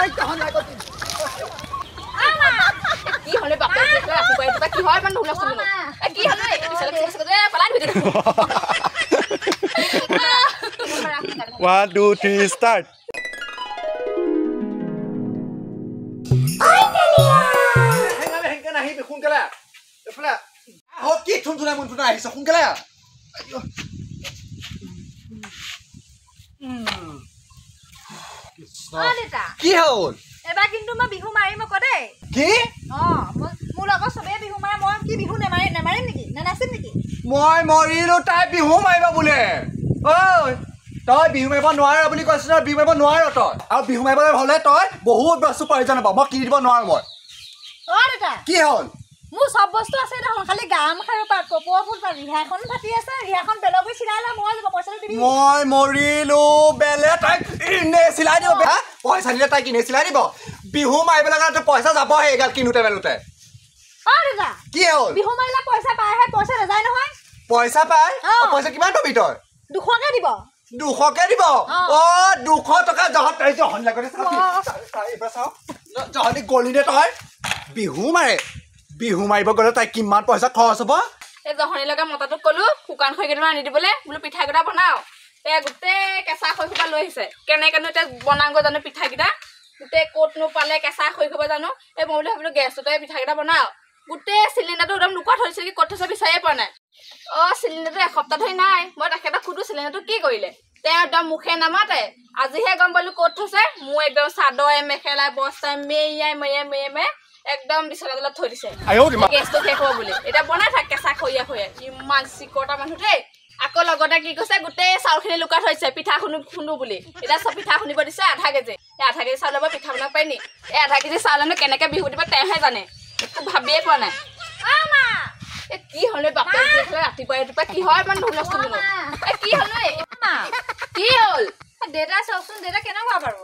এই তহন লাগত কি হলে বাপে ৰাতিপুৱাই দুটা কি হয় মানে হুলস্থুল এ কি হলে পিছলে পলাই ধৰি দে 1 2 3 start হেংকে নাহি সোনকালে এফালে হত কি থুনথুনা মুনথুনা আহিছ সোনকালে কি হ'ল এবাৰ কিন্তু মই বিহু মাৰিম আকৌ দেই কি মোৰ লগত চবে বিহু মাৰে মই কি বিহু নেমাৰিম নেকি নাচিম নেকি মই মৰিলো তাই বিহু মাৰিব বোলে ঐ তই বিহু মাৰিব নোৱাৰ বুলি কৈছ না বিহু মাৰিব নোৱাৰ তই আৰু বিহু মাৰিবলৈ হ'লে তই বহুত বস্তু প্ৰয়োজন হ'ব মই কিনি দিব নোৱাৰো মই দেউতা কি হ'ল মোৰ চব বস্তু আছে দেখোন খালি গাম খাৰু পাত কপোৱা ফুল পাত ৰিহাখন ফাটি আছে ৰিহাখন বেলগৈ চিলাই লওঁ মই যাব পইচা দিবি মই মৰিলো বেলে তাই কিনে চিলাই দিব পইচা দিলে তাই কিনে চিলাই দিব বিহু মাৰিবলৈ কাৰণে পইচা যাব এইগাল কিনোতে মেলোতে দেউতা কি হ'ল বিহু মাৰিলে পইচা পায়হে পইচা নাযায় নহয় পইচা পায় পইচা কিমান পাবি তই 200কে দিব 200কে দিব 200 টকা জহত তই জহন লাগতে জহনি গলি দে তই বিহু মাৰিব গ'লে তাই কিমান পইচা খৰচ হ'ব এই জহনি লগা মতাটোক ক'লো শুকান খৈ কেইটামান আনি দিবলৈ বোলো পিঠা কেইটা বনাও গোটেই কেঁচা খৈ সোপা লৈ আহিছে কেনেকেনো এতিয়া বনাওগৈ জানো পিঠা কেইটা গোটেই ক'তনো পালে কেঁচা খৈ সোপা জানো এই মই বোলো ভাবিলো গেছতে পিঠা কেইটা বনাও গোটেই চিলিণ্ডাৰটো একদম লুকুৱাই থৈছে কি ক'ত থৈছে বিচাৰিয়ে পোৱা নাই চিলিণ্ডাৰটো এসপ্তাহ ধৰি নাই মই তেখেতক সুধো চিলিণ্ডাৰটো কি কৰিলে তেওঁ একদম মুখে নামাতে আজিহে গম পালো ক'ত থৈছে মোৰ একদম চাদৰ মেখেলা বস্তা মেয়ে একদম বিচনা তলত থৈ দিছে গেছটো শেষ হ'ব বুলি এতিয়া বনাই থাক কেঁচা খৈয়া ইমান চিকটা মানুহ দেই আকৌ লগতে কি কৈছে গোটেই চাউলখিনি লুকাই থৈছে পিঠা খুন্দো বুলি এতিয়া চব পিঠা খুন্দিব দিছে আধা কেজি চাউল ল'ব পিঠা বনাব পাৰি নি এই আধা কেজি চাউলনো কেনেকে বিহু দিব তেওঁহে জানে একো ভাবিয়ে পোৱা নাই কি হলে বাপে ৰাতিপুৱা কি হয় ইমান হুলস্থুল কি হলে কি হ'ল দেউতা চাওকচোন দেউতা কেনেকুৱা বাৰু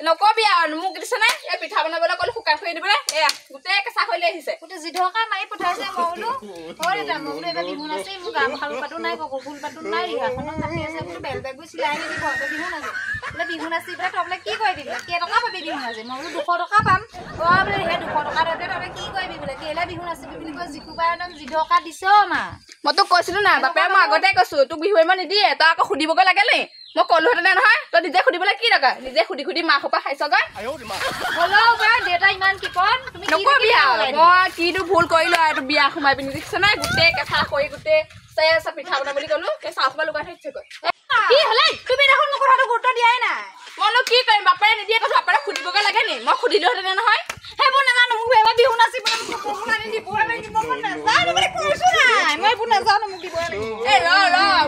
নকবি আৰু মোক দিছে নাই এই পিঠা বনাবলৈ ক'লো শুকান খৈ দিবলৈ এয়া গোটেই কেঁচা খৈ লৈ আহিছে গোটেই জিধকা মাৰি পঠাইছে মই বোলো দেউতা মই বোলো এবাৰ বিহু নাচে মোৰ গাম খাৰু পাতো নাই ককো ফুল পাতো নাই ৰিহাখনো কাটি আছে বোলো বেল বেগবোৰ চিলাই নিদিব বিহু নাচে বোলে বিহু নাচি পেলাই তই বোলে কি কৰিবি বোলে কেইটকা পাবি বিহু নাচি মই বোলো 200 টকা পাম বোলে সেই 200 টকা দিওঁতে তই কি কৰিবি বোলে কেলে বিহু নাচিবি বুলি কৈ জিকুবাই একদম জিধকা দিছে মা মই তোক কৈছিলো না বাপে মই আগতে কৈছো তোক বিহু মাৰিব নিদিয়ে তই আকৌ সুধিবগৈ লাগে নে মই ক'লোহেঁতেনে নহয় তই নিজে সুধিবলৈ কি দৰকাৰ নিজে সুধি মা সোপা খাইছগৈ হ'লেও বাৰু দেউতা ইমান কিপন তুমি নকবি আৰু মই কিনো ভুল কৰিলো আৰু এইটো বিয়া সোমাই পিনি দেখিছ নাই গোটেই কেঁচা খৈ গোটেই পিঠা বনাম বুলি ক'লো সেই চাউল সোপা লুকাই থৈছেগৈ কি হ'লে তুমি দেখোন মোৰ কথাটো গুৰুত্ব দিয়াই নাই মইনো কি কৰিম বাপেৰে নিদিয়ে কৈছো বাপেৰে সুধিবগৈ লাগে নি মই সুধিলোহেঁতেনে নহয় সেইবোৰ নাজানো মোক এবাৰ বিহু নাচিবলৈ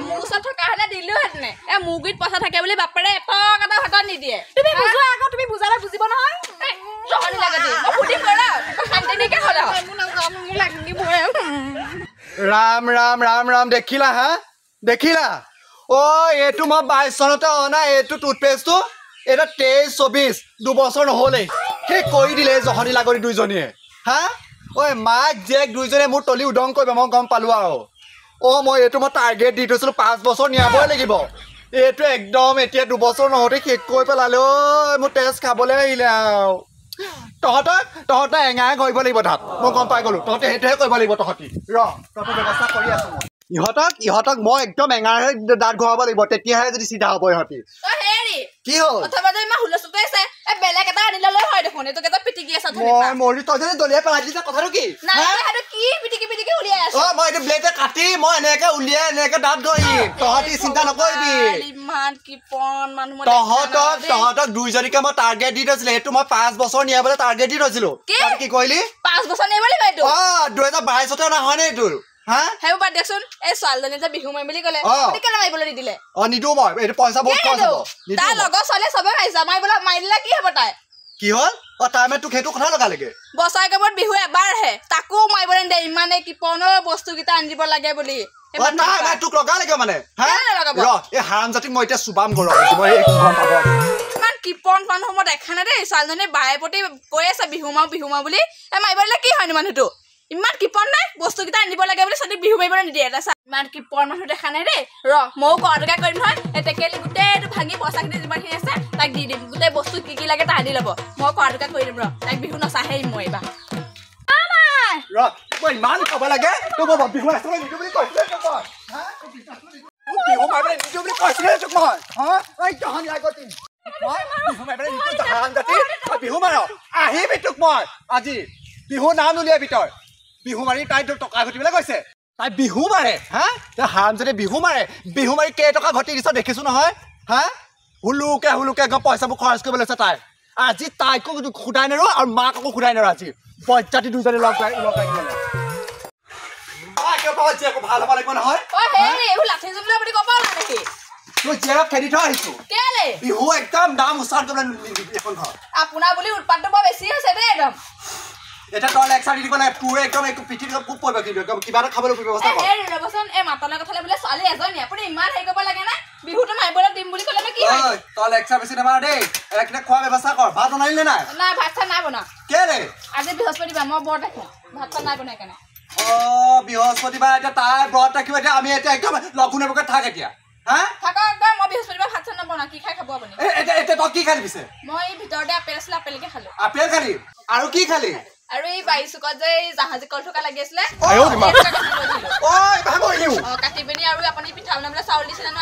মোৰ ওচৰত থকা হ'লে দিলোহেঁতেনে মোৰ গুৰিত পইচা থাকে বুলি বাপেৰে এটকা এটা হাতত নিদিয়ে তুমি বুজোৱা আকৌ তুমি বুজালে বুজিব নহয় জহনি লাগে মই সুধিম শান্তিনিকে হ'লে ৰাম ৰাম ৰাম ৰাম দেখিলা দেখিলা এইটো মই 22 চনতে অনা এইটো টুথপেষ্টটো এটা 23-24 2 বছৰ নহ'লেই সেই কৰি দিলে জহনি লাগৰি দুইজনীয়ে মাক জীয়েক দুইজনে মোৰ তলি উদং কৰিব মই গম পালো আৰু মই এইটো মই টাৰ্গেট দি থৈছিলো 5 বছৰ নিয়াবই লাগিব এইটো একদম এতিয়া 2 বছৰ নহওঁতে শেষ কৰি পেলালে মোৰ তেজ খাবলৈ আহিলে আৰু তহঁতে এঙাই কৰিব লাগিব তাত মই গম পাই গলো তহঁতে সেইটোহে কৰিব লাগিব তহঁতি তহঁতৰ ব্যৱস্থা কৰি আছো ইহঁতক মই একদম এঙাৰে দাঁত ঘূৰাব লাগিব তেতিয়াহে যদি চিধা হ'ব ইহঁতি কি হ'ল বেলেগ এটা আনি ললে হয় দেখোন এইটো কেইটা পিটিকি আছে মই মৰি তই যদি দলিয়াই পেলাই দিছা কথাটো কি মই এইটো ব্লেডে কাটি মই এনেকে উলিয়াই এনেকে দাঁত ঘঁহিম তহঁতি চিন্তা নকৰিবি তহঁতক দুইজনীকে মই টাৰ্গেট দি থৈছিলো সেইটো মই 5 বছৰ নিয়াবলৈ টাৰ্গেট দি থৈছিলো কি কৰিলি 5 বছৰ নিয়াব লাগিব এইটো 2022তে নহয় নে এইটো সেইবোৰ বাদ দিয়কচোন এই ছোৱালীজনী যে বিহু মাৰিম বুলি ক'লে কেলে মাৰিবলৈ নিদিলে নিদিওঁ মই এইটো পইচা বহুত খৰচ হ'ব তাৰ লগৰ ছোৱালীয়ে চবে মাৰিছে মাৰি দিলে কি হ'ব তাই কি হ'ল তাই মানে তোক সেইটো কথা লগালেগে বছৰেকৰ মূৰত বিহু এবাৰহে তাকো মাৰিবলৈ নিদিয়ে ইমানে কিপনৰ বস্তুকেইটা আনি দিব লাগে বুলি তোক লগালেগে মানে এই হাৰামজাতিক মই এতিয়া চুবাম গম ইমান কিপন মানুহ মই দেখা নাই দেই ছোৱালীজনী বায়ে প্ৰতি কৈ আছে বিহু মাৰো বুলি মাৰিব দিলে কি হয়নো মানুহটো ইমান কিপন নাই বস্তুকেইটা আনিব লাগে বুলি ছোৱালীক বিহু মাৰিবলৈ নিদিয়ে ইমান কিপন মানুহ দেখা নাই দেই ময়ো কৰাটোকে কৰিম নহয় টেকেলি গোটেইটো ভাঙি পইচাখিনি যিমানখিনি আছে তাই তাক দি দিম গোটেই বস্তু কি কি লাগে তাহাঁতি ল'ব মই কৰাটোকে কৰি দিম ৰ তাইক বিহু নচাহে মই এইবাৰ ৰ মই ইমান খাব লাগে তোক মই বিহু নাচিবলৈ নিদিওঁ বুলি কৈছিলে তোক মই হা বিহু মাৰিবলৈ নিদিওঁ বুলি কৈছিলে তোক মই হা ঐ তহঁতি আগতে মই বিহু মাৰিবলৈ নিদিওঁ জাহান জাতি তই বিহু মাৰ আহিবি তোক মই আজি বিহু নাম উলিয়াবি তই বিহু মাৰি তাই তোক টকা ঘটিবলৈ কৈছে তাই বিহু মাৰে হা তই হাৰাম যদি বিহু মাৰি কেইটকা ঘটি দিছ দেখিছো নহয় হা হুলুকে একদম পইচাবোৰ খৰচ কৰিব লৈছে তাই আজি তাইকো খুদাই নেৰো আৰু মাককো খুদাই নেৰো আজি বজ্জাতি দুজনী লগাই ভাল হ'ব লাগিব নহয় তোৰ জীয়েৰক খেদি থৈ আহিছো বিহু একদম নাম উচ্চাৰণ কৰিবলৈ এখন ঘৰ আপোনাৰ বুলি উৎপাতটো বৰ বেছি হৈছে দেই একদম এটা তই লেকচাৰ দি দিব লাগে তোৰ একদম একো পিঠিত খুব পৰিব কিন্তু কিবা এটা খাবলৈ ব্যৱস্থা কৰ এই ৰবচোন এই মাতলে কথালে বোলে ছোৱালী এজনী আপুনি ইমান হেৰি কৰিব লাগে না বিহুটো মাৰিবলৈ দিম বুলি ক'লে কি হয় তই লেকচাৰ বেছি নামাৰ দেই এটা খোৱা ব্যৱস্থা কৰ ভাত বনাইলে নাই নাই ভাত চাত নাই বনা কেলে আজি বৃহস্পতিবাৰ মই ব্ৰত ৰাখো ভাত চাত নাই বনাই কেনে বৃহস্পতিবাৰ এতিয়া তাই ব্ৰত ৰাখিব এতিয়া আমি এতিয়া একদম লঘুণে থাক এতিয়া হা থাকক একদম মই বৃহস্পতিবাৰ ভাত চাত নবনা কি খাই খাব আপুনি এতিয়া তই কি খালি পিছে মই ভিতৰতে আপেল আছিলে আপেলকে খালো আপেল খালি আৰু কি খালি আৰু এই বাইচুকত যে জাহাজী কল থকা লাগি আছিলে কাটি পিনি আৰু আপুনি পিঠা বনাবলৈ চাউল দিছিলে ন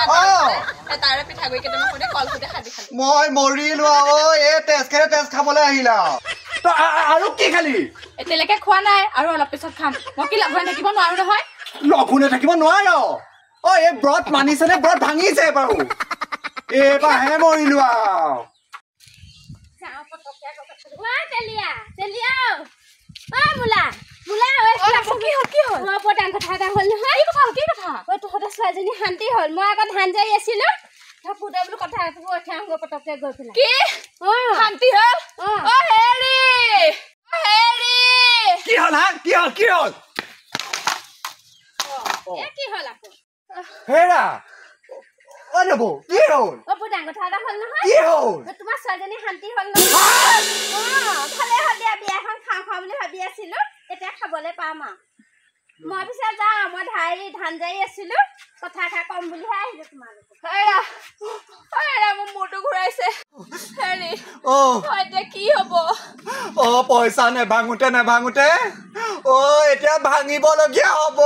তাৰে পিঠাগুৰি কেইটামান সৈতে কল সৈতে খাদি খালো মই মৰিলো এই তেজ খাবলৈ আহিলা আৰু কি খালি এতিয়ালৈকে খোৱা নাই আৰু অলপ পিছত খাম মই কি লঘোণে থাকিব নোৱাৰো নহয় লঘোণে থাকিব নোৱাৰ এই ব্ৰত মানিছে নে ব্ৰত ভাঙিছে বাৰু এইবাৰহে মৰিলো ছোৱালীজনী শান্তি হল মই আকৌ ধান যাই আছিলো পুতে বোলো কথা পটককে গৈ পেলাই কি শান্তি হল কি হল হা কি হল কি হল আকৌ হেৰা নবৌ কি হল পুতান কথা এটা হল নহয় কি হল তোমাৰ ছোৱালীজনী শান্তি হল নহয় ভালে হল দিয়া বিয়াখন খাওঁ বুলি ভাবি আছিলো এতিয়া খাবলৈ পাম আৰু মই পিছে যাওঁ মই ধান যাই আছিলো কথা এষাৰ কম বুলিহে আহিলো তোমালোকক মোৰ মূৰটো ঘূৰাইছে এতিয়া কি হব পইচা নেভাঙোতে এতিয়া ভাঙিবলগীয়া হব